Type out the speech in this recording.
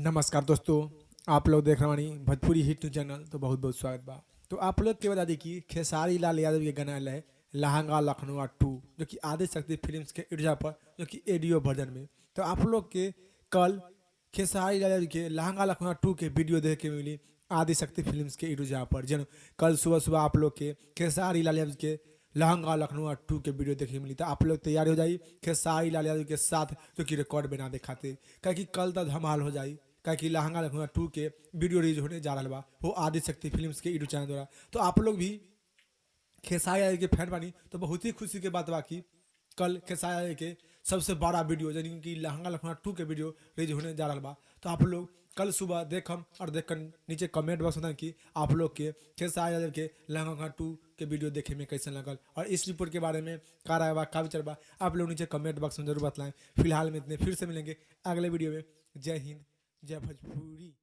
नमस्कार दोस्तों। आप लोग देख रहे वानी भोजपुरी हिट न्यूज चैनल, तो बहुत बहुत स्वागत बा। तो आप लोग के बता दी कि खेसारी लाल यादव के गाना है लहंगा लखनऊ 2, जो कि आदि शक्ति फिल्म्स के ऊर्जा पर, जो कि ऑडियो वर्जन में। तो आप लोग के कल खेसारी लाल यादव के लहंगा लखनऊ 2 के वीडियो देख के मिली आदि शक्ति फिल्म्स के ऊर्जा पर। जन कल सुबह सुबह आप लोग के खेसारी लाल यादव के लहंगा लखनऊ 2 के वीडियो देखे मिली। तो आप लोग तैयार हो जाइए खेसारी लाल यादव के साथ, जो कि रिकॉर्ड बना दे खातिर, क्या कल तक धमाल हो जाई। कि लहंगा लखनऊ 2 के वीडियो रिलीज होने जा रहा बा, वो आदि शक्ति फिल्म्स के यूट्यूब चैनल द्वारा। तो आप लोग भी खेसारी लाल के फैन बानी तो बहुत ही खुशी के बात बा कि कल खेसारी लाल के सबसे बड़ा वीडियो यानी कि लहंगा लखनऊ 2 के वीडियो रिलीज होने जा रहा बा। तो आप लोग कल सुबह देखम और देखकर नीचे कमेंट बॉक्स में कि आप लोग के खेसारी लाल के लहंगा लखनऊ 2 के वीडियो देखे में कैसे लगल, और इस रिपोर्ट के बारे में का राय बा, का विचार बा, आप लोग नीचे कमेंट बॉक्स में जरूर बतलाएं। फिलहाल में इतने, फिर से मिलेंगे अगले वीडियो में। जय हिंद, जय भोजपुरी।